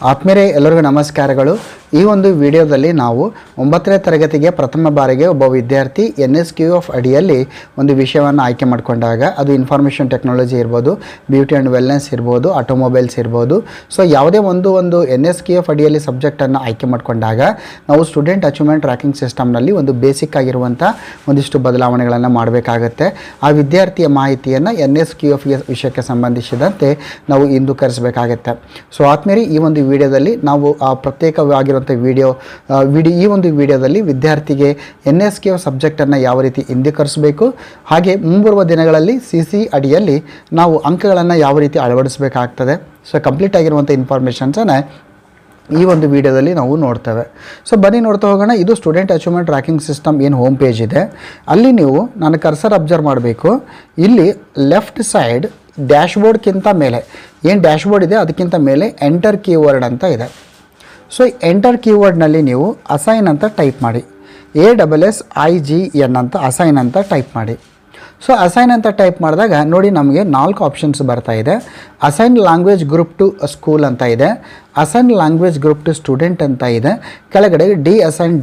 ಆತ್ಮೀಯರೇ ಎಲ್ಲರಿಗೂ ನಮಸ್ಕಾರಗಳು. ಈ ಒಂದು ವಿಡಿಯೋದಲ್ಲಿ ನಾವು 9ನೇ ತರಗತಿಗೆ ಪ್ರಥಮ ಬಾರಿಗೆ ಒಬ್ಬ ವಿದ್ಯಾರ್ಥಿ NSQF ಅಡಿಯಲ್ಲಿ ಒಂದು ವಿಷಯವನ್ನು ಆಯ್ಕೆ ಮಾಡಿಕೊಂಡಾಗ ಅದು ಇನ್ಫಾರ್ಮೇಷನ್ ಟೆಕ್ನಾಲಜಿ ಇರ್ಬೋದು, ಬ್ಯೂಟಿ ಆ್ಯಂಡ್ ವೆಲ್ನೆಸ್ ಇರ್ಬೋದು, ಆಟೋಮೊಬೈಲ್ಸ್ ಇರ್ಬೋದು. ಸೊ ಯಾವುದೇ ಒಂದು NSQF ಅಡಿಯಲ್ಲಿ ಸಬ್ಜೆಕ್ಟನ್ನು ಆಯ್ಕೆ ಮಾಡಿಕೊಂಡಾಗ ನಾವು ಸ್ಟೂಡೆಂಟ್ ಅಚೀವ್ಮೆಂಟ್ ಟ್ರ್ಯಾಕಿಂಗ್ ಸಿಸ್ಟಮ್ನಲ್ಲಿ ಒಂದು ಬೇಸಿಕ್ ಆಗಿರುವಂಥ ಒಂದಿಷ್ಟು ಬದಲಾವಣೆಗಳನ್ನು ಮಾಡಬೇಕಾಗತ್ತೆ. ಆ ವಿದ್ಯಾರ್ಥಿಯ ಮಾಹಿತಿಯನ್ನು NSQF ವಿಷಯಕ್ಕೆ ಸಂಬಂಧಿಸಿದಂತೆ ನಾವು ಇಂದು ಕರೆಸಬೇಕಾಗತ್ತೆ. ಸೊ ಆದ್ಮೇಲೆ ಈ ಒಂದು ವಿಡಿಯೋದಲ್ಲಿ ನಾವು ಪ್ರತ್ಯೇಕವಾಗಿರುವಂಥ ಈ ಒಂದು ವಿಡಿಯೋದಲ್ಲಿ ವಿದ್ಯಾರ್ಥಿಗೆ NSQF ಸಬ್ಜೆಕ್ಟನ್ನು ಯಾವ ರೀತಿ ಹಿಂದೀಕರಿಸಬೇಕು, ಹಾಗೆ ಮುಂಬರುವ ದಿನಗಳಲ್ಲಿ CC ಅಡಿಯಲ್ಲಿ ನಾವು ಅಂಕಗಳನ್ನು ಯಾವ ರೀತಿ ಅಳವಡಿಸಬೇಕಾಗ್ತದೆ. ಸೊ ಕಂಪ್ಲೀಟ್ ಆಗಿರುವಂಥ ಇನ್ಫಾರ್ಮೇಷನ್ಸನ್ನು ಈ ಒಂದು ವಿಡಿಯೋದಲ್ಲಿ ನಾವು ನೋಡ್ತೇವೆ. ಸೊ ಬನ್ನಿ ನೋಡ್ತಾ ಹೋಗೋಣ. ಇದು ಸ್ಟೂಡೆಂಟ್ ಅಚೀವ್ಮೆಂಟ್ ಟ್ರ್ಯಾಕಿಂಗ್ ಸಿಸ್ಟಮ್ ಏನು ಹೋಮ್ ಪೇಜ್ ಇದೆ, ಅಲ್ಲಿ ನೀವು ನಾನು ಕರ್ಸರ್ ಅಬ್ಸರ್ವ್ ಮಾಡಬೇಕು. ಇಲ್ಲಿ ಲೆಫ್ಟ್ ಸೈಡ್ ಡ್ಯಾಶ್ಬೋರ್ಡ್ಗಿಂತ ಮೇಲೆ ಏನು ಡ್ಯಾಶ್ಬೋರ್ಡ್ ಇದೆ ಅದಕ್ಕಿಂತ ಮೇಲೆ ಎಂಟರ್ ಕೀವರ್ಡ್ ಅಂತ ಇದೆ. ಸೊ ಎಂಟರ್ ಕೀವರ್ಡ್ನಲ್ಲಿ ನೀವು ಅಸೈನ್ ಅಂತ ಟೈಪ್ ಮಾಡಿ, ASSIGN ಅಂತ ಅಸೈನ್ ಅಂತ ಟೈಪ್ ಮಾಡಿ. ಸೊ ಅಸೈನ್ ಅಂತ ಟೈಪ್ ಮಾಡಿದಾಗ ನೋಡಿ ನಮಗೆ 4 ಆಪ್ಷನ್ಸ್ ಬರ್ತಾ ಇದೆ. Assign language group to school ಅಂತ ಇದೆ, assign language group to student ಅಂತ ಇದೆ, ಕೆಳಗಡೆ ಡಿಅಸೈನ್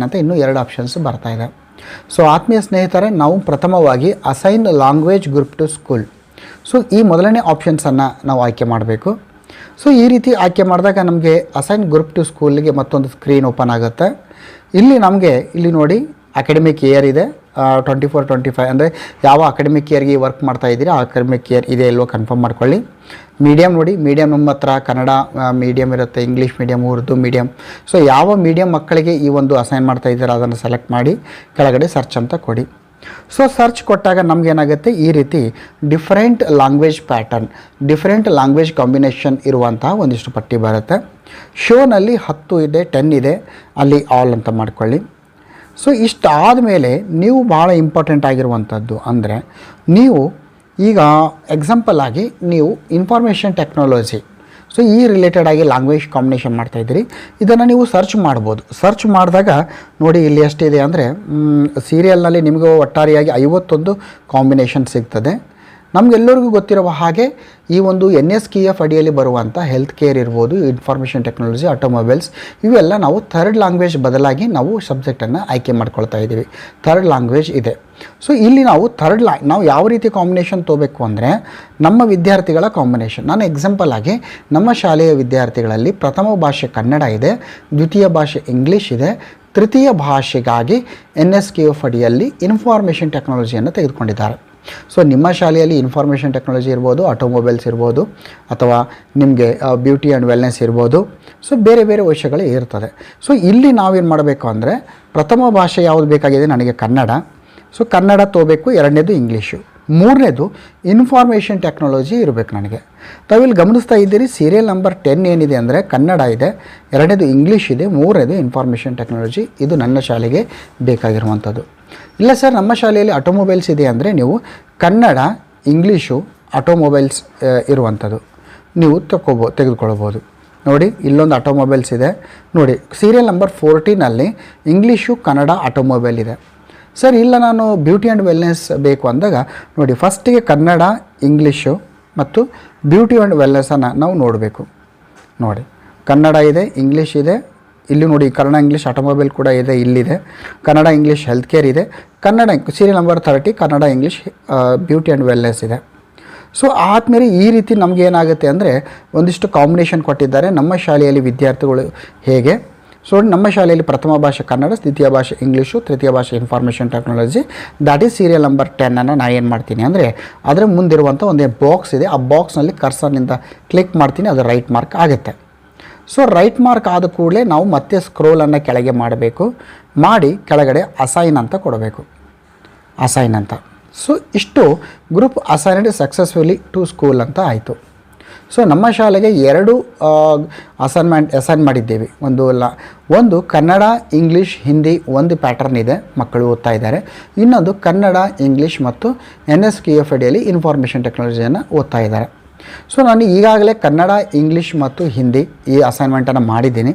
ಅಂತ ಇನ್ನೂ 2 ಆಪ್ಷನ್ಸ್ ಬರ್ತಾ ಇದೆ. ಸೊ ಆತ್ಮೀಯ ಸ್ನೇಹಿತರೆ, ನಾವು ಪ್ರಥಮವಾಗಿ assign language group to school, so ಈ ಮೊದಲನೇ ಆಪ್ಷನ್ಸನ್ನು ನಾವು ಆಯ್ಕೆ ಮಾಡಬೇಕು. ಸೊ ಈ ರೀತಿ ಆಯ್ಕೆ ಮಾಡಿದಾಗ ನಮಗೆ ಅಸೈನ್ ಗ್ರೂಪ್ ಟು ಸ್ಕೂಲಿಗೆ ಮತ್ತೊಂದು ಸ್ಕ್ರೀನ್ ಓಪನ್ ಆಗುತ್ತೆ. ಇಲ್ಲಿ ನೋಡಿ ಅಕಾಡೆಮಿಕ್ ಇಯರ್ ಇದೆ 24-25, ಅಂದರೆ ಯಾವ ಅಕಾಡೆಮಿಕ್ ಇಯರ್ಗೆ ವರ್ಕ್ ಮಾಡ್ತಾ ಇದ್ದೀರಿ ಆ ಅಕಾಡೆಮಿಕ್ ಇಯರ್ ಇದೆ ಇಲ್ವೋ ಕನ್ಫರ್ಮ್ ಮಾಡ್ಕೊಳ್ಳಿ. ಮೀಡಿಯಮ್ ನೋಡಿ, ಮೀಡಿಯಮ್ ನಮ್ಮ ಹತ್ರ ಕನ್ನಡ ಮೀಡಿಯಮ್ ಇರುತ್ತೆ, English medium, Urdu medium. So ಯಾವ ಮೀಡಿಯಮ್ ಮಕ್ಕಳಿಗೆ ಈ ಒಂದು ಅಸೈನ್ ಮಾಡ್ತಾ ಇದ್ದೀರಾ ಅದನ್ನು ಸೆಲೆಕ್ಟ್ ಮಾಡಿ ಕೆಳಗಡೆ ಸರ್ಚ್ ಅಂತ ಕೊಡಿ. ಸೊ ಸರ್ಚ್ ಕೊಟ್ಟಾಗ ನಮಗೇನಾಗುತ್ತೆ, ಈ ರೀತಿ different language pattern, different language combination ಇರುವಂತಹ ಒಂದಿಷ್ಟು ಪಟ್ಟಿ ಬರುತ್ತೆ. ಶೋನಲ್ಲಿ 10 ಇದೆ, 10 ಇದೆ, ಅಲ್ಲಿ ಆಲ್ ಅಂತ ಮಾಡ್ಕೊಳ್ಳಿ. ಸೊ ಇಷ್ಟಾದ ಮೇಲೆ ನೀವು ಭಾಳ ಇಂಪಾರ್ಟೆಂಟ್ ಆಗಿರುವಂಥದ್ದು ಅಂದರೆ, ನೀವು ಈಗ ಎಕ್ಸಾಂಪಲ್ ಆಗಿ ನೀವು ಇನ್ಫಾರ್ಮೇಷನ್ ಟೆಕ್ನಾಲಜಿ, ಸೊ ಈ ರಿಲೇಟೆಡ್ ಆಗಿ ಲ್ಯಾಂಗ್ವೇಜ್ ಕಾಂಬಿನೇಷನ್ ಮಾಡ್ತಾಯಿದ್ದೀರಿ, ಇದನ್ನು ನೀವು ಸರ್ಚ್ ಮಾಡ್ಬೋದು. ಸರ್ಚ್ ಮಾಡಿದಾಗ ನೋಡಿ ಇಲ್ಲಿ ಎಷ್ಟಿದೆ ಅಂದರೆ, ಸೀರಿಯಲ್ನಲ್ಲಿ ನಿಮಗೆ ಒಟ್ಟಾರೆಯಾಗಿ 51 ಕಾಂಬಿನೇಷನ್ ಸಿಗ್ತದೆ. ನಮಗೆಲ್ಲರಿಗೂ ಗೊತ್ತಿರುವ ಹಾಗೆ ಈ ಒಂದು NSQF ಅಡಿಯಲ್ಲಿ ಬರುವಂಥ ಹೆಲ್ತ್ ಕೇರ್ ಇರ್ಬೋದು, ಇನ್ಫಾರ್ಮೇಷನ್ ಟೆಕ್ನಾಲಜಿ, ಆಟೋಮೊಬೈಲ್ಸ್, ಇವೆಲ್ಲ ನಾವು ಥರ್ಡ್ ಲ್ಯಾಂಗ್ವೇಜ್ ಬದಲಾಗಿ ನಾವು ಸಬ್ಜೆಕ್ಟನ್ನು ಆಯ್ಕೆ ಮಾಡ್ಕೊಳ್ತಾ ಇದ್ದೀವಿ. ಥರ್ಡ್ ಲ್ಯಾಂಗ್ವೇಜ್ ಇದೆ. ಸೊ ಇಲ್ಲಿ ನಾವು ನಾವು ಯಾವ ರೀತಿ ಕಾಂಬಿನೇಷನ್ ತೊಗೋಬೇಕು ಅಂದರೆ, ನಮ್ಮ ವಿದ್ಯಾರ್ಥಿಗಳ ಕಾಂಬಿನೇಷನ್. ನಾನು ಎಕ್ಸಾಂಪಲ್ ಆಗಿ ನಮ್ಮ ಶಾಲೆಯ ವಿದ್ಯಾರ್ಥಿಗಳಲ್ಲಿ ಪ್ರಥಮ ಭಾಷೆ ಕನ್ನಡ ಇದೆ, ದ್ವಿತೀಯ ಭಾಷೆ ಇಂಗ್ಲೀಷ್ ಇದೆ, ತೃತೀಯ ಭಾಷೆಗಾಗಿ NSQF ಅಡಿಯಲ್ಲಿ ಇನ್ಫಾರ್ಮೇಷನ್ ಟೆಕ್ನಾಲಜಿಯನ್ನು ತೆಗೆದುಕೊಂಡಿದ್ದಾರೆ. ಸೊ ನಿಮ್ಮ ಶಾಲೆಯಲ್ಲಿ ಇನ್ಫಾರ್ಮೇಷನ್ ಟೆಕ್ನಾಲಜಿ ಇರ್ಬೋದು, ಆಟೋಮೊಬೈಲ್ಸ್ ಇರ್ಬೋದು, ಅಥವಾ ನಿಮಗೆ ಬ್ಯೂಟಿ ಆ್ಯಂಡ್ ವೆಲ್ನೆಸ್ ಇರ್ಬೋದು. ಸೊ ಬೇರೆ ಬೇರೆ ವಿಷಯಗಳು ಇರ್ತದೆ. ಸೊ ಇಲ್ಲಿ ನಾವೇನು ಮಾಡಬೇಕು ಅಂದರೆ, ಪ್ರಥಮ ಭಾಷೆ ಯಾವುದು ಬೇಕಾಗಿದೆ ನನಗೆ ಕನ್ನಡ, ಸೊ ಕನ್ನಡ ತೊಗೋಬೇಕು. ಎರಡನೇದು ಇಂಗ್ಲೀಷು, ಮೂರನೇದು ಇನ್ಫಾರ್ಮೇಷನ್ ಟೆಕ್ನಾಲಜಿ ಇರಬೇಕು ನನಗೆ. ತಾವಿಲ್ಲಿ ಗಮನಿಸ್ತಾ ಇದ್ದೀರಿ, ಸೀರಿಯಲ್ ನಂಬರ್ 10 ಏನಿದೆ ಅಂದರೆ ಕನ್ನಡ ಇದೆ, ಎರಡನೇದು ಇಂಗ್ಲೀಷ್ ಇದೆ, ಮೂರನೇದು ಇನ್ಫಾರ್ಮೇಷನ್ ಟೆಕ್ನಾಲಜಿ. ಇದು ನನ್ನ ಶಾಲೆಗೆ ಬೇಕಾಗಿರುವಂಥದ್ದು. ಇಲ್ಲ ಸರ್ ನಮ್ಮ ಶಾಲೆಯಲ್ಲಿ ಆಟೋಮೊಬೈಲ್ಸ್ ಇದೆ ಅಂದರೆ ನೀವು ಕನ್ನಡ, ಇಂಗ್ಲೀಷು, ಆಟೋಮೊಬೈಲ್ಸ್ ಇರುವಂಥದ್ದು ನೀವು ತೆಗೆದುಕೊಳ್ಬೋದು. ನೋಡಿ ಇಲ್ಲೊಂದು ಆಟೋಮೊಬೈಲ್ಸ್ ಇದೆ ನೋಡಿ, ಸೀರಿಯಲ್ ನಂಬರ್ 14ನಲ್ಲಿ ಇಂಗ್ಲೀಷು, ಕನ್ನಡ, ಆಟೋಮೊಬೈಲ್ ಇದೆ. ಸರ್ ಇಲ್ಲ ನಾನು ಬ್ಯೂಟಿ ಆ್ಯಂಡ್ ವೆಲ್ನೆಸ್ ಬೇಕು ಅಂದಾಗ ನೋಡಿ, ಫಸ್ಟಿಗೆ ಕನ್ನಡ, ಇಂಗ್ಲೀಷು ಮತ್ತು ಬ್ಯೂಟಿ ಆ್ಯಂಡ್ ವೆಲ್ನೆಸ್ಸನ್ನು ನಾವು ನೋಡಬೇಕು. ನೋಡಿ ಕನ್ನಡ ಇದೆ, ಇಂಗ್ಲೀಷ್ ಇದೆ, ಇಲ್ಲಿ ನೋಡಿ ಕನ್ನಡ ಇಂಗ್ಲೀಷ್ ಆಟೋಮೊಬೈಲ್ ಕೂಡ ಇದೆ, ಇಲ್ಲಿದೆ ಕನ್ನಡ ಇಂಗ್ಲೀಷ್ ಹೆಲ್ತ್ ಕೇರ್ ಇದೆ, Kannada serial number 30 Kannada English beauty and wellness ಇದೆ. ಸೊ ಆದಮೇಲೆ ಈ ರೀತಿ ನಮಗೆ ಏನಾಗುತ್ತೆ ಅಂದರೆ, ಒಂದಿಷ್ಟು ಕಾಂಬಿನೇಷನ್ ಕೊಟ್ಟಿದ್ದಾರೆ ನಮ್ಮ ಶಾಲೆಯಲ್ಲಿ ವಿದ್ಯಾರ್ಥಿಗಳು ಹೇಗೆ. ಸೊ ನಮ್ಮ ಶಾಲೆಯಲ್ಲಿ ಪ್ರಥಮ ಭಾಷೆ ಕನ್ನಡ, ದ್ವಿತೀಯ ಭಾಷೆ ಇಂಗ್ಲೀಷು, ತೃತೀಯ ಭಾಷೆ information technology, that is serial number 10ಅನ್ನು ನಾನು ಏನು ಮಾಡ್ತೀನಿ ಅಂದರೆ, ಅದರ ಮುಂದಿರುವಂಥ ಒಂದು ಬಾಕ್ಸ್ ಇದೆ, ಆ ಬಾಕ್ಸ್ನಲ್ಲಿ ಕರ್ಸರ್ನಿಂದ ಕ್ಲಿಕ್ ಮಾಡ್ತೀನಿ, ಅದು ರೈಟ್ ಮಾರ್ಕ್ ಆಗುತ್ತೆ. ಸೊ ರೈಟ್ ಮಾರ್ಕ್ ಆದ ಕೂಡಲೇ ನಾವು ಮತ್ತೆ ಸ್ಕ್ರೋಲನ್ನು ಕೆಳಗೆ ಮಾಡಬೇಕು, ಮಾಡಿ ಕೆಳಗಡೆ ಅಸೈನ್ ಅಂತ ಕೊಡಬೇಕು, ಅಸೈನ್ ಅಂತ. ಸೊ ಇಷ್ಟು group assigned successfully to school ಅಂತ ಆಯಿತು. ಸೊ ನಮ್ಮ ಶಾಲೆಗೆ 2 ಅಸೈನ್ ಮಾಡಿದ್ದೇವೆ. ಒಂದು ಕನ್ನಡ, ಇಂಗ್ಲೀಷ್, ಹಿಂದಿ ಒಂದು ಪ್ಯಾಟರ್ನ್ ಇದೆ, ಮಕ್ಕಳು ಓದ್ತಾ ಇದ್ದಾರೆ. ಇನ್ನೊಂದು ಕನ್ನಡ, ಇಂಗ್ಲೀಷ್ ಮತ್ತು NSQF ಅಡಿಯಲ್ಲಿ ಇನ್ಫಾರ್ಮೇಷನ್ ಟೆಕ್ನಾಲಜಿಯನ್ನು ಓದ್ತಾ ಇದ್ದಾರೆ. ಸೊ ನಾನು ಈಗಾಗಲೇ ಕನ್ನಡ, ಇಂಗ್ಲೀಷ್ ಮತ್ತು ಹಿಂದಿ ಈ ಅಸೈನ್ಮೆಂಟನ್ನು ಮಾಡಿದ್ದೀನಿ.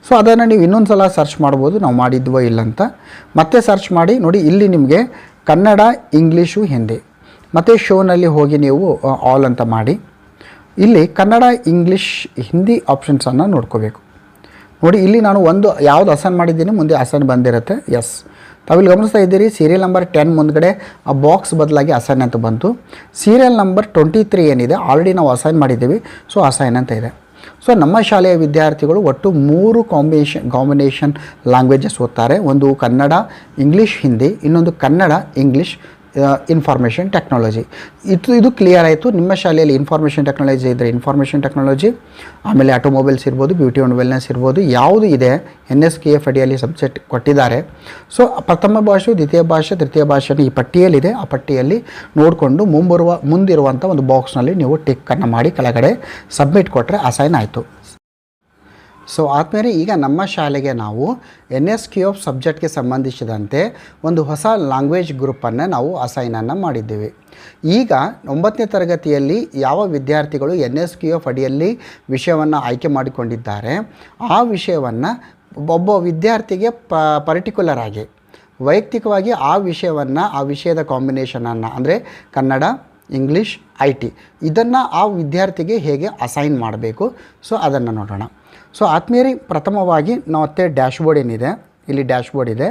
ಸೊ ಅದನ್ನು ನೀವು ಇನ್ನೊಂದು ಸಲ ಸರ್ಚ್ ಮಾಡ್ಬೋದು, ನಾವು ಮಾಡಿದ್ವೋ ಇಲ್ಲ ಅಂತ. ಮತ್ತೆ ಸರ್ಚ್ ಮಾಡಿ ನೋಡಿ, ಇಲ್ಲಿ ನಿಮಗೆ ಕನ್ನಡ, ಇಂಗ್ಲೀಷು, ಹಿಂದಿ ಮತ್ತು ಶೋನಲ್ಲಿ ಹೋಗಿ ನೀವು ಆಲ್ ಅಂತ ಮಾಡಿ ಇಲ್ಲಿ ಕನ್ನಡ, ಇಂಗ್ಲೀಷ್, ಹಿಂದಿ ಆಪ್ಷನ್ಸನ್ನು ನೋಡ್ಕೋಬೇಕು. ನೋಡಿ ಇಲ್ಲಿ ನಾನು ಒಂದು ಯಾವುದು ಅಸೈನ್ ಮಾಡಿದ್ದೀನಿ ಮುಂದೆ ಅಸೈನ್ ಬಂದಿರುತ್ತೆ. ಎಸ್, ತಾವಿಲ್ಲಿ ಗಮನಿಸ್ತಾ ಇದ್ದೀರಿ ಸೀರಿಯಲ್ ನಂಬರ್ 10 ಮುಂದ್ಗಡೆ ಆ ಬಾಕ್ಸ್ ಬದಲಾಗಿ ಅಸೈನ್ ಅಂತ ಬಂತು. ಸೀರಿಯಲ್ ನಂಬರ್ 23 ಏನಿದೆ ಆಲ್ರೆಡಿ ನಾವು ಅಸೈನ್ ಮಾಡಿದ್ದೀವಿ, ಸೊ ಅಸೈನ್ ಅಂತ ಇದೆ. ಸೊ ನಮ್ಮ ಶಾಲೆಯ ವಿದ್ಯಾರ್ಥಿಗಳು ಒಟ್ಟು 3 ಕಾಂಬಿನೇಷನ್ ಲ್ಯಾಂಗ್ವೇಜಸ್ ಓದ್ತಾರೆ. ಒಂದು ಕನ್ನಡ, ಇಂಗ್ಲೀಷ್, ಹಿಂದಿ, ಇನ್ನೊಂದು ಕನ್ನಡ, ಇಂಗ್ಲೀಷ್, ಇನ್ಫಾರ್ಮೇಷನ್ ಟೆಕ್ನಾಲಜಿ. ಇದು ಕ್ಲಿಯರ್ ಆಯಿತು. ನಿಮ್ಮ ಶಾಲೆಯಲ್ಲಿ ಇನ್ಫಾರ್ಮೇಷನ್ ಟೆಕ್ನಾಲಜಿ ಇದ್ದರೆ ಇನ್ಫಾರ್ಮೇಷನ್ ಟೆಕ್ನಾಲಜಿ, ಆಮೇಲೆ ಆಟೋಮೊಬೈಲ್ಸ್ ಇರ್ಬೋದು, ಬ್ಯೂಟಿ ಆ್ಯಂಡ್ ವೆಲ್ನೆಸ್ ಇರ್ಬೋದು, ಯಾವುದು ಇದೆ NSKF ಅಡಿಯಲ್ಲಿ ಸಬ್ಜೆಕ್ಟ್ ಕೊಟ್ಟಿದ್ದಾರೆ. ಸೊ ಪ್ರಥಮ ಭಾಷೆ, ದ್ವಿತೀಯ ಭಾಷೆ, ತೃತೀಯ ಭಾಷೆನ ಈ ಪಟ್ಟಿಯಲ್ಲಿದೆ. ಆ ಪಟ್ಟಿಯಲ್ಲಿ ನೋಡಿಕೊಂಡು ಮುಂದಿರುವಂಥ ಒಂದು ಬಾಕ್ಸ್ನಲ್ಲಿ ನೀವು ಟಿಕ್ಕನ್ನು ಮಾಡಿ ಕೆಳಗಡೆ ಸಬ್ಮಿಟ್ ಕೊಟ್ಟರೆ ಅಸೈನ್ ಆಯಿತು. ಸೊ ಆದಮೇಲೆ ಈಗ ನಮ್ಮ ಶಾಲೆಗೆ ನಾವು NSKF ಸಬ್ಜೆಕ್ಟ್ಗೆ ಸಂಬಂಧಿಸಿದಂತೆ ಒಂದು ಹೊಸ ಲ್ಯಾಂಗ್ವೇಜ್ ಗ್ರೂಪನ್ನು ನಾವು ಅಸೈನನ್ನು ಮಾಡಿದ್ದೇವೆ. ಈಗ 9ನೇ ತರಗತಿಯಲ್ಲಿ ಯಾವ ವಿದ್ಯಾರ್ಥಿಗಳು NSKF ಅಡಿಯಲ್ಲಿ ವಿಷಯವನ್ನು ಆಯ್ಕೆ ಮಾಡಿಕೊಂಡಿದ್ದಾರೆ ಆ ವಿಷಯವನ್ನು ಒಬ್ಬ ವಿದ್ಯಾರ್ಥಿಗೆ ಪರ್ಟಿಕ್ಯುಲರ್ ಆಗಿ ವೈಯಕ್ತಿಕವಾಗಿ ಆ ವಿಷಯದ ಕಾಂಬಿನೇಷನನ್ನು ಅಂದರೆ ಕನ್ನಡ, ಇಂಗ್ಲೀಷ್, IT ಇದನ್ನು ಆ ವಿದ್ಯಾರ್ಥಿಗೆ ಹೇಗೆ ಅಸೈನ್ ಮಾಡಬೇಕು, ಸೊ ಅದನ್ನು ನೋಡೋಣ. ಸೊ ಆದ್ಮೇಲೆ ಪ್ರಥಮವಾಗಿ ಮತ್ತೆ ಡ್ಯಾಶ್ಬೋರ್ಡ್ ಏನಿದೆ, ಇಲ್ಲಿ ಡ್ಯಾಶ್ಬೋರ್ಡ್ ಇದೆ.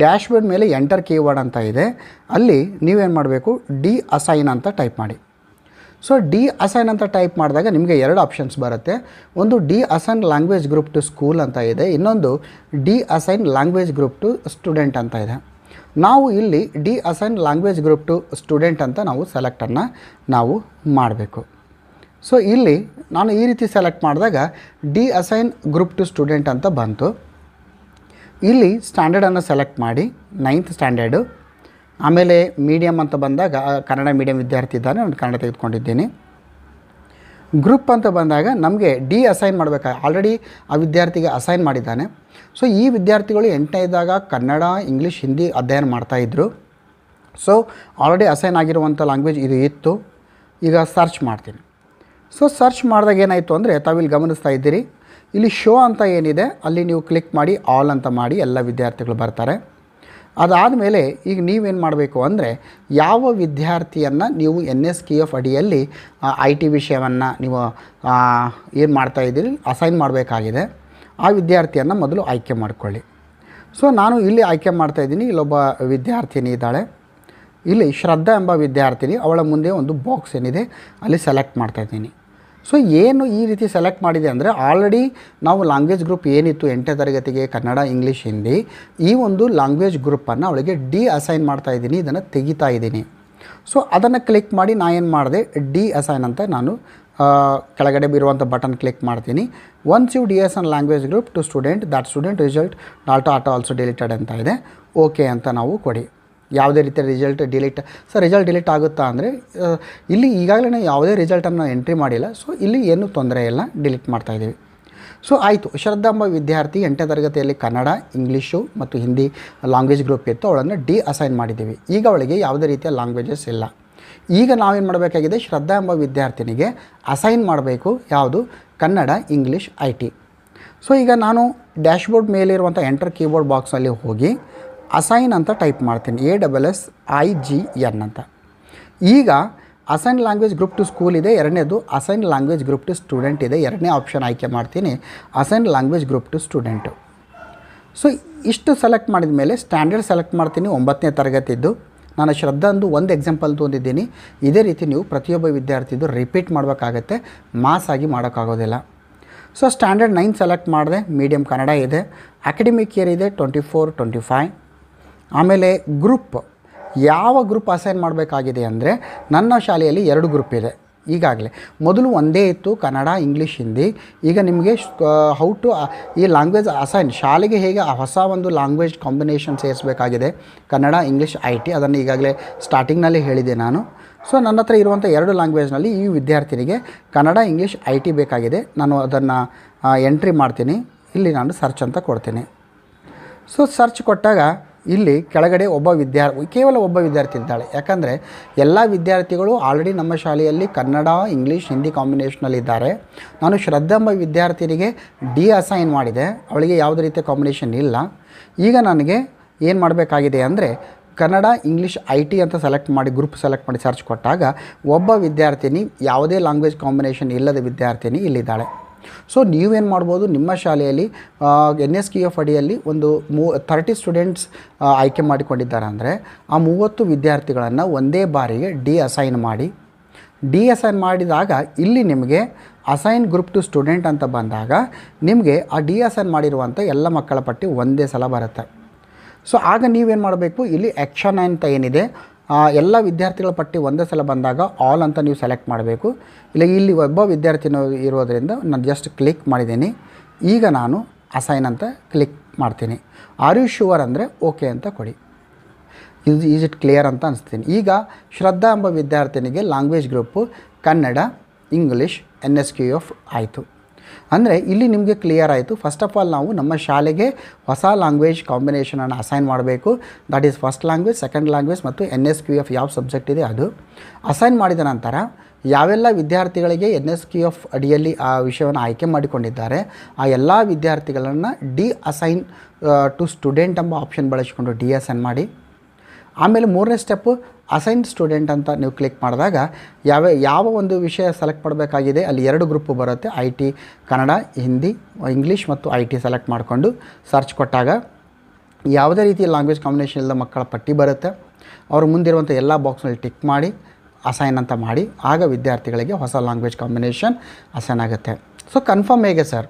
ಡ್ಯಾಶ್ಬೋರ್ಡ್ ಮೇಲೆ ಎಂಟರ್ ಕೀವರ್ಡ್ ಅಂತ ಇದೆ. ಅಲ್ಲಿ ನೀವೇನು ಮಾಡಬೇಕು, ಡಿ ಅಸೈನ್ ಅಂತ ಟೈಪ್ ಮಾಡಿ. ಸೊ ಡಿ ಅಸೈನ್ ಅಂತ ಟೈಪ್ ಮಾಡಿದಾಗ ನಿಮಗೆ 2 ಆಪ್ಷನ್ಸ್ ಬರುತ್ತೆ. ಒಂದು deassign language group to school ಅಂತ ಇದೆ, ಇನ್ನೊಂದು deassign language group to student ಅಂತ ಇದೆ. ನಾವು ಇಲ್ಲಿ deassign language group to student ಅಂತ ನಾವು ಸೆಲೆಕ್ಟನ್ನು ನಾವು ಮಾಡಬೇಕು. ಸೊ ಇಲ್ಲಿ ನಾನು ಈ ರೀತಿ ಸೆಲೆಕ್ಟ್ ಮಾಡಿದಾಗ deassign group to student ಅಂತ ಬಂತು. ಇಲ್ಲಿ ಸ್ಟ್ಯಾಂಡರ್ಡನ್ನು ಸೆಲೆಕ್ಟ್ ಮಾಡಿ 9th ಸ್ಟ್ಯಾಂಡರ್ಡು. ಆಮೇಲೆ ಮೀಡಿಯಮ್ ಅಂತ ಬಂದಾಗ ಕನ್ನಡ ಮೀಡಿಯಮ್ ವಿದ್ಯಾರ್ಥಿ ಇದ್ದಾನೆ, ನಾನು ಕನ್ನಡ ತೆಗೆದುಕೊಂಡಿದ್ದೀನಿ. ಗ್ರೂಪ್ ಅಂತ ಬಂದಾಗ ನಮಗೆ ಡಿ ಅಸೈನ್ ಮಾಡಬೇಕಾಗಿ ಆಲ್ರೆಡಿ ಆ ವಿದ್ಯಾರ್ಥಿಗೆ ಅಸೈನ್ ಮಾಡಿದ್ದಾನೆ. ಸೊ ಈ ವಿದ್ಯಾರ್ಥಿಗಳು 8ನೇ ಇದ್ದಾಗ ಕನ್ನಡ, ಇಂಗ್ಲೀಷ್, ಹಿಂದಿ ಅಧ್ಯಯನ ಮಾಡ್ತಾಯಿದ್ರು. ಸೊ ಆಲ್ರೆಡಿ ಅಸೈನ್ ಆಗಿರುವಂಥ ಲ್ಯಾಂಗ್ವೇಜ್ ಇದು ಇತ್ತು. ಈಗ ಸರ್ಚ್ ಮಾಡ್ತೀನಿ. ಸೊ ಸರ್ಚ್ ಮಾಡಿದಾಗ ಏನಾಯಿತು ಅಂದರೆ ತಾವಿಲ್ಲಿ ಗಮನಿಸ್ತಾ ಇದ್ದೀರಿ, ಇಲ್ಲಿ ಶೋ ಅಂತ ಏನಿದೆ ಅಲ್ಲಿ ನೀವು ಕ್ಲಿಕ್ ಮಾಡಿ ಆಲ್ ಅಂತ ಮಾಡಿ ಎಲ್ಲ ವಿದ್ಯಾರ್ಥಿಗಳು ಬರ್ತಾರೆ. ಅದಾದಮೇಲೆ ಈಗ ನೀವೇನು ಮಾಡಬೇಕು ಅಂದರೆ ಯಾವ ವಿದ್ಯಾರ್ಥಿಯನ್ನು ನೀವು NSKF ಅಡಿಯಲ್ಲಿ IT ವಿಷಯವನ್ನು ನೀವು ಏನು ಮಾಡ್ತಾಯಿದ್ದೀರಿ ಅಸೈನ್ ಮಾಡಬೇಕಾಗಿದೆ ಆ ವಿದ್ಯಾರ್ಥಿಯನ್ನು ಮೊದಲು ಆಯ್ಕೆ ಮಾಡಿಕೊಳ್ಳಿ. ಸೊ ನಾನು ಇಲ್ಲಿ ಆಯ್ಕೆ ಮಾಡ್ತಾಯಿದ್ದೀನಿ. ಇಲ್ಲೊಬ್ಬ ವಿದ್ಯಾರ್ಥಿನಿ ಇದ್ದಾಳೆ. ಇಲ್ಲಿ ಶ್ರದ್ಧಾ ಎಂಬ ವಿದ್ಯಾರ್ಥಿನಿ, ಅವಳ ಮುಂದೆ ಒಂದು ಬಾಕ್ಸ್ ಏನಿದೆ ಅಲ್ಲಿ ಸೆಲೆಕ್ಟ್ ಮಾಡ್ತಾಯಿದ್ದೀನಿ. ಸೊ ಏನು ಈ ರೀತಿ ಸೆಲೆಕ್ಟ್ ಮಾಡಿದೆ ಅಂದರೆ ಆಲ್ರೆಡಿ ನಾವು ಲ್ಯಾಂಗ್ವೇಜ್ ಗ್ರೂಪ್ ಏನಿತ್ತು 8ನೇ ತರಗತಿಗೆ ಕನ್ನಡ, ಇಂಗ್ಲೀಷ್, ಹಿಂದಿ, ಈ ಒಂದು ಲ್ಯಾಂಗ್ವೇಜ್ ಗ್ರೂಪನ್ನು ಅವಳಿಗೆ ಡಿ ಅಸೈನ್ ಮಾಡ್ತಾಯಿದ್ದೀನಿ, ಇದನ್ನು ತೆಗಿತಾ ಇದ್ದೀನಿ. ಸೊ ಅದನ್ನು ಕ್ಲಿಕ್ ಮಾಡಿ ನಾನು ಏನು ಮಾಡಿದೆ, ಡಿ ಅಸೈನ್ ಅಂತ ನಾನು ಕೆಳಗಡೆ ಇರುವಂಥ ಬಟನ್ ಕ್ಲಿಕ್ ಮಾಡ್ತೀನಿ. Once you deassign language group to student that student result data also deleted ಅಂತ ಇದೆ. ಓಕೆ ಅಂತ ನಾವು ಕೊಡಿ. ಯಾವುದೇ ರೀತಿಯ result delete, sir result delete ಆಗುತ್ತಾ ಅಂದರೆ ಇಲ್ಲಿ ಈಗಾಗಲೇ ನಾವು ಯಾವುದೇ ರಿಸಲ್ಟನ್ನು ಎಂಟ್ರಿ ಮಾಡಿಲ್ಲ. ಸೊ ಇಲ್ಲಿ ಏನೂ ತೊಂದರೆ ಇಲ್ಲ, ಡಿಲೀಟ್ ಮಾಡ್ತಾಯಿದ್ದೀವಿ. ಸೊ ಆಯಿತು. ಶ್ರದ್ಧಾ ಎಂಬ ವಿದ್ಯಾರ್ಥಿ 8ನೇ ತರಗತಿಯಲ್ಲಿ ಕನ್ನಡ, ಇಂಗ್ಲೀಷು ಮತ್ತು ಹಿಂದಿ ಲ್ಯಾಂಗ್ವೇಜ್ ಗ್ರೂಪ್ ಇತ್ತು, ಅವಳನ್ನು ಡಿ ಅಸೈನ್ ಮಾಡಿದ್ದೀವಿ. ಈಗ ಅವಳಿಗೆ ಯಾವುದೇ ರೀತಿಯ ಲ್ಯಾಂಗ್ವೇಜಸ್ ಇಲ್ಲ. ಈಗ ನಾವೇನು ಮಾಡಬೇಕಾಗಿದೆ, ಶ್ರದ್ಧಾ ಎಂಬ ವಿದ್ಯಾರ್ಥಿನಿಗೆ ಅಸೈನ್ ಮಾಡಬೇಕು. ಯಾವುದು, ಕನ್ನಡ, ಇಂಗ್ಲೀಷ್, IT. ಸೊ ಈಗ ನಾನು ಡ್ಯಾಶ್ಬೋರ್ಡ್ ಮೇಲಿರುವಂಥ ಎಂಟರ್ ಕೀಬೋರ್ಡ್ ಬಾಕ್ಸಲ್ಲಿ ಹೋಗಿ ಅಸೈನ್ ಅಂತ ಟೈಪ್ ಮಾಡ್ತೀನಿ, ASSIGN ಅಂತ. ಈಗ assign language group to school ಇದೆ, ಎರಡನೇದು assign language group to student ಇದೆ. ಎರಡನೇ ಆಪ್ಷನ್ ಆಯ್ಕೆ ಮಾಡ್ತೀನಿ, assign language group to student. So ಇಷ್ಟು ಸೆಲೆಕ್ಟ್ ಮಾಡಿದ ಮೇಲೆ ಸ್ಟ್ಯಾಂಡರ್ಡ್ ಸೆಲೆಕ್ಟ್ ಮಾಡ್ತೀನಿ, 9ನೇ ತರಗತಿದ್ದು. ನಾನು ಶ್ರದ್ಧಾಂದು ಒಂದು ಎಕ್ಸಾಂಪಲ್ ತೊಗೊಂಡಿದ್ದೀನಿ. ಇದೇ ರೀತಿ ನೀವು ಪ್ರತಿಯೊಬ್ಬ ವಿದ್ಯಾರ್ಥಿದು ರಿಪೀಟ್ ಮಾಡಬೇಕಾಗತ್ತೆ, ಮಾಸ್ ಆಗಿ ಮಾಡೋಕ್ಕಾಗೋದಿಲ್ಲ. ಸೊ ಸ್ಟ್ಯಾಂಡರ್ಡ್ 9 ಸೆಲೆಕ್ಟ್ ಮಾಡಿದೆ, ಮೀಡಿಯಮ್ ಕನ್ನಡ ಇದೆ, ಅಕಾಡೆಮಿಕ್ ಇಯರ್ ಇದೆ 24-25. ಆಮೇಲೆ ಗ್ರೂಪ್, ಯಾವ ಗ್ರೂಪ್ ಅಸೈನ್ ಮಾಡಬೇಕಾಗಿದೆ ಅಂದರೆ ನನ್ನ ಶಾಲೆಯಲ್ಲಿ 2 ಗ್ರೂಪ್ ಇದೆ ಈಗಾಗಲೇ. ಮೊದಲು ಒಂದೇ ಇತ್ತು, ಕನ್ನಡ, ಇಂಗ್ಲೀಷ್, ಹಿಂದಿ. ಈಗ ನಿಮಗೆ ಹೌ ಟು ಈ ಲ್ಯಾಂಗ್ವೇಜ್ ಅಸೈನ್ ಶಾಲೆಗೆ ಹೇಗೆ ಹೊಸ ಒಂದು ಲ್ಯಾಂಗ್ವೇಜ್ ಕಾಂಬಿನೇಷನ್ ಸೇರಿಸಬೇಕಾಗಿದೆ, ಕನ್ನಡ, ಇಂಗ್ಲೀಷ್, IT, ಅದನ್ನು ಈಗಾಗಲೇ ಸ್ಟಾರ್ಟಿಂಗ್ನಲ್ಲಿ ಹೇಳಿದೆ ನಾನು. ಸೊ ನನ್ನ ಹತ್ರ ಇರುವಂಥ 2 ಲ್ಯಾಂಗ್ವೇಜ್ನಲ್ಲಿ ಈ ವಿದ್ಯಾರ್ಥಿನಿಗೆ ಕನ್ನಡ, ಇಂಗ್ಲೀಷ್, IT ಬೇಕಾಗಿದೆ. ನಾನು ಅದನ್ನು ಎಂಟ್ರಿ ಮಾಡ್ತೀನಿ. ಇಲ್ಲಿ ನಾನು ಸರ್ಚ್ ಅಂತ ಕೊಡ್ತೀನಿ. ಸೊ ಸರ್ಚ್ ಕೊಟ್ಟಾಗ ಇಲ್ಲಿ ಕೆಳಗಡೆ ಕೇವಲ ಒಬ್ಬ ವಿದ್ಯಾರ್ಥಿ ಇದ್ದಾಳೆ. ಯಾಕಂದರೆ ಎಲ್ಲ ವಿದ್ಯಾರ್ಥಿಗಳು ಆಲ್ರೆಡಿ ನಮ್ಮ ಶಾಲೆಯಲ್ಲಿ ಕನ್ನಡ, ಇಂಗ್ಲೀಷ್, ಹಿಂದಿ ಕಾಂಬಿನೇಷನಲ್ಲಿದ್ದಾರೆ. ನಾನು ಶ್ರದ್ಧಾ ಎಂಬ ವಿದ್ಯಾರ್ಥಿನಿಗೆ ಡಿ ಅಸೈನ್ ಮಾಡಿದೆ, ಅವಳಿಗೆ ಯಾವುದೇ ರೀತಿಯ ಕಾಂಬಿನೇಷನ್ ಇಲ್ಲ. ಈಗ ನನಗೆ ಏನು ಮಾಡಬೇಕಾಗಿದೆ ಅಂದರೆ ಕನ್ನಡ ಇಂಗ್ಲೀಷ್ IT ಅಂತ ಸೆಲೆಕ್ಟ್ ಮಾಡಿ ಗ್ರೂಪ್ ಸೆಲೆಕ್ಟ್ ಮಾಡಿ ಸರ್ಚ್ ಕೊಟ್ಟಾಗ ಒಬ್ಬ ವಿದ್ಯಾರ್ಥಿನಿ ಯಾವುದೇ ಲ್ಯಾಂಗ್ವೇಜ್ ಕಾಂಬಿನೇಷನ್ ಇಲ್ಲದ ವಿದ್ಯಾರ್ಥಿನಿ ಇಲ್ಲಿದ್ದಾಳೆ. ಸೊ ನೀವೇನು ಮಾಡ್ಬೋದು, ನಿಮ್ಮ ಶಾಲೆಯಲ್ಲಿ NSQF ಅಡಿಯಲ್ಲಿ ಒಂದು 30 ಸ್ಟೂಡೆಂಟ್ಸ್ ಆಯ್ಕೆ ಮಾಡಿಕೊಂಡಿದ್ದಾರೆ ಅಂದರೆ ಆ 30 ವಿದ್ಯಾರ್ಥಿಗಳನ್ನು ಒಂದೇ ಬಾರಿಗೆ ಅಸೈನ್ ಮಾಡಿದಾಗ ಇಲ್ಲಿ ನಿಮಗೆ ಅಸೈನ್ ಗ್ರೂಪ್ ಟು ಸ್ಟೂಡೆಂಟ್ ಅಂತ ಬಂದಾಗ ನಿಮಗೆ ಆ ಅಸೈನ್ ಮಾಡಿರುವಂಥ ಎಲ್ಲ ಮಕ್ಕಳ ಪಟ್ಟಿ ಒಂದೇ ಸಲ ಬರುತ್ತೆ. ಸೊ ಆಗ ನೀವೇನು ಮಾಡಬೇಕು, ಇಲ್ಲಿ ಆ್ಯಕ್ಷನ್ ಅಂತ ಏನಿದೆ ಎಲ್ಲ ವಿದ್ಯಾರ್ಥಿಗಳ ಪಟ್ಟಿ ಒಂದೇ ಸಲ ಬಂದಾಗ ಆಲ್ ಅಂತ ನೀವು ಸೆಲೆಕ್ಟ್ ಮಾಡಬೇಕು. ಇಲ್ಲಿ ಒಬ್ಬ ವಿದ್ಯಾರ್ಥಿನ ಇರೋದರಿಂದ ನಾನು ಜಸ್ಟ್ ಕ್ಲಿಕ್ ಮಾಡಿದ್ದೀನಿ. ಈಗ ನಾನು ಅಸೈನ್ ಅಂತ ಕ್ಲಿಕ್ ಮಾಡ್ತೀನಿ. ಆರ್ ಯು ಶ್ಯೂರ್ ಅಂದರೆ ಓಕೆ ಅಂತ ಕೊಡಿ. ಈಸ್ ಇಟ್ ಕ್ಲಿಯರ್ ಅಂತ ಅನಿಸ್ತೀನಿ. ಈಗ ಶ್ರದ್ಧಾ ಎಂಬ ವಿದ್ಯಾರ್ಥಿನಿಗೆ language group Kannada English NSQF ಆಯಿತು. ಅಂದರೆ ಇಲ್ಲಿ ನಿಮಗೆ ಕ್ಲಿಯರ್ ಆಯಿತು. ಫಸ್ಟ್ ಆಫ್ ಆಲ್ ನಾವು ನಮ್ಮ ಶಾಲೆಗೆ ಹೊಸ ಲ್ಯಾಂಗ್ವೇಜ್ ಕಾಂಬಿನೇಷನನ್ನು ಅಸೈನ್ ಮಾಡಬೇಕು. That is first language, second language ಮತ್ತು NSQF ಯಾವ ಸಬ್ಜೆಕ್ಟ್ ಇದೆ ಅದು ಅಸೈನ್ ಮಾಡಿದ ನಂತರ ಯಾವೆಲ್ಲ ವಿದ್ಯಾರ್ಥಿಗಳಿಗೆ NSQF ಅಡಿಯಲ್ಲಿ ಆ ವಿಷಯವನ್ನು ಆಯ್ಕೆ ಮಾಡಿಕೊಂಡಿದ್ದಾರೆ ಆ ಎಲ್ಲ ವಿದ್ಯಾರ್ಥಿಗಳನ್ನು ಅಸೈನ್ ಟು ಸ್ಟೂಡೆಂಟ್ ಎಂಬ ಆಪ್ಷನ್ ಬಳಸಿಕೊಂಡು ಅಸೈನ್ ಮಾಡಿ. ಆಮೇಲೆ ಮೂರನೇ ಸ್ಟೆಪ್ಪು ಅಸೈನ್ ಸ್ಟೂಡೆಂಟ್ ಅಂತ ನೀವು ಕ್ಲಿಕ್ ಮಾಡಿದಾಗ ಯಾವ ಒಂದು ವಿಷಯ ಸೆಲೆಕ್ಟ್ ಮಾಡಬೇಕಾಗಿದೆ ಅಲ್ಲಿ 2 ಗ್ರೂಪು ಬರುತ್ತೆ. IT ಕನ್ನಡ ಹಿಂದಿ ಇಂಗ್ಲೀಷ್ ಮತ್ತು IT ಸೆಲೆಕ್ಟ್ ಮಾಡಿಕೊಂಡು ಸರ್ಚ್ ಕೊಟ್ಟಾಗ ಯಾವುದೇ ರೀತಿಯ ಲ್ಯಾಂಗ್ವೇಜ್ ಕಾಂಬಿನೇಷನ್ ಇಲ್ಲದ ಮಕ್ಕಳ ಪಟ್ಟಿ ಬರುತ್ತೆ. ಅವರು ಮುಂದಿರುವಂಥ ಎಲ್ಲ ಬಾಕ್ಸ್ನಲ್ಲಿ ಟಿಕ್ ಮಾಡಿ ಅಸೈನ್ ಅಂತ ಮಾಡಿ ಆಗ ವಿದ್ಯಾರ್ಥಿಗಳಿಗೆ ಹೊಸ ಲ್ಯಾಂಗ್ವೇಜ್ ಕಾಂಬಿನೇಷನ್ ಅಸೈನ್ ಆಗುತ್ತೆ. ಸೊ ಕನ್ಫರ್ಮ್ ಹೇಗೆ ಸರ್,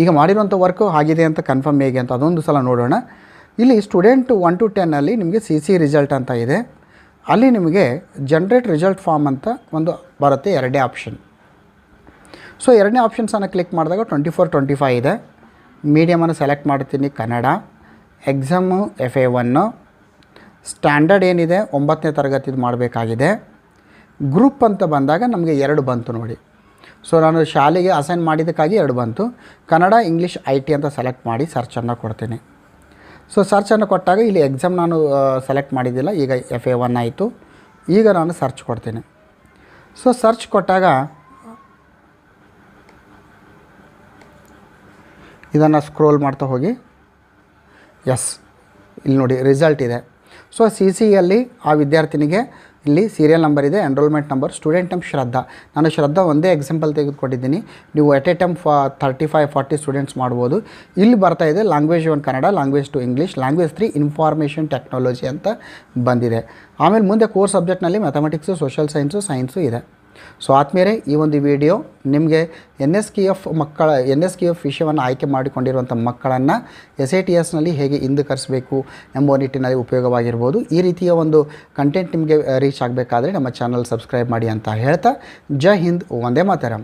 ಈಗ ಮಾಡಿರುವಂಥ ವರ್ಕು ಆಗಿದೆ ಅಂತ ಕನ್ಫರ್ಮ್ ಹೇಗೆ ಅಂತ ಅದೊಂದು ಸಲ ನೋಡೋಣ. ಇಲ್ಲಿ ಸ್ಟೂಡೆಂಟ್ 1 to 10 ಅಲ್ಲಿ ನಿಮಗೆ CC ರಿಸಲ್ಟ್ ಅಂತ ಇದೆ. ಅಲ್ಲಿ ನಿಮಗೆ ಜನ್ರೇಟ್ ರಿಸಲ್ಟ್ ಫಾರ್ಮ್ ಅಂತ ಒಂದು ಬರುತ್ತೆ, 2ನೇ ಆಪ್ಷನ್. ಸೊ 2ನೇ ಆಪ್ಷನ್ಸನ್ನು ಕ್ಲಿಕ್ ಮಾಡಿದಾಗ 24-25 ಇದೆ. ಮೀಡಿಯಮನ್ನು ಸೆಲೆಕ್ಟ್ ಮಾಡ್ತೀನಿ ಕನ್ನಡ. Exam FA1. ಸ್ಟ್ಯಾಂಡರ್ಡ್ ಏನಿದೆ 9ನೇ ತರಗತಿದು ಮಾಡಬೇಕಾಗಿದೆ. ಗ್ರೂಪ್ ಅಂತ ಬಂದಾಗ ನಮಗೆ 2 ಬಂತು ನೋಡಿ. ಸೊ ನಾನು ಶಾಲೆಗೆ ಅಸೈನ್ ಮಾಡಿದ್ದಕ್ಕಾಗಿ 2 ಬಂತು. ಕನ್ನಡ ಇಂಗ್ಲೀಷ್ IT ಅಂತ ಸೆಲೆಕ್ಟ್ ಮಾಡಿ ಸರ್ಚನ್ನು ಕೊಡ್ತೀನಿ. ಸೊ ಸರ್ಚನ್ನು ಕೊಟ್ಟಾಗ ಇಲ್ಲಿ ಎಕ್ಸಾಮ್ ನಾನು ಸೆಲೆಕ್ಟ್ ಮಾಡಿದ್ದಿಲ್ಲ, ಈಗ FA1 ಆಯಿತು. ಈಗ ನಾನು ಸರ್ಚ್ ಕೊಡ್ತೀನಿ. ಸೊ ಸರ್ಚ್ ಕೊಟ್ಟಾಗ ಇದನ್ನು ಸ್ಕ್ರೋಲ್ ಮಾಡ್ತಾ ಹೋಗಿ ಇಲ್ಲಿ ನೋಡಿ ರಿಸಲ್ಟ್ ಇದೆ. ಸೊ CCಯಲ್ಲಿ ಆ ವಿದ್ಯಾರ್ಥಿನಿಗೆ ಇಲ್ಲಿ ಸೀರಿಯಲ್ ನಂಬರ್ ಇದೆ, ಎನ್ರೋಲ್ಮೆಂಟ್ ನಂಬರ್, ಸ್ಟೂಡೆಂಟ್ ನೇಮ್ ಶ್ರದ್ಧಾ. ನಾನು ಶ್ರದ್ಧಾ ಒಂದೇ ಎಕ್ಸಾಂಪಲ್ ತೆಗೆದುಕೊಂಡಿದ್ದೀನಿ. ನೀವು ಎಟ್ ಎ ಟೈಮ್ 35-40 ಸ್ಟೂಡೆಂಟ್ಸ್ ಮಾಡ್ಬೋದು. ಇಲ್ಲಿ ಬರ್ತಾ ಇದೆ language 1 Kannada, language 2 English, language 3 information technology ಅಂತ ಬಂದಿದೆ. ಆಮೇಲೆ ಮುಂದೆ ಕೋರ್ ಸಬ್ಜೆಕ್ಟ್ನಲ್ಲಿ ಮ್ಯಾಥಮೆಟಿಕ್ಸು, ಸೋಷಿಯಲ್ ಸೈನ್ಸು ಇದೆ. ಸೊ ಆದ್ಮೇಲೆ ಈ ಒಂದು ವಿಡಿಯೋ ನಿಮಗೆ NSQF ವಿಷಯವನ್ನು ಆಯ್ಕೆ ಮಾಡಿಕೊಂಡಿರುವಂಥ ಮಕ್ಕಳನ್ನು SATSನಲ್ಲಿ ಹೇಗೆ ಹಿಂದೆ ಕರೆಸಬೇಕು ಎಂಬ ನಿಟ್ಟಿನಲ್ಲಿ ಉಪಯೋಗವಾಗಿರ್ಬೋದು. ಈ ರೀತಿಯ ಒಂದು ಕಂಟೆಂಟ್ ನಿಮಗೆ ರೀಚ್ ಆಗಬೇಕಾದ್ರೆ ನಮ್ಮ ಚಾನಲ್ ಸಬ್ಸ್ಕ್ರೈಬ್ ಮಾಡಿ ಅಂತ ಹೇಳ್ತಾ, ಜೈ ಹಿಂದ್, ವಂದೇ ಮಾತರಂ.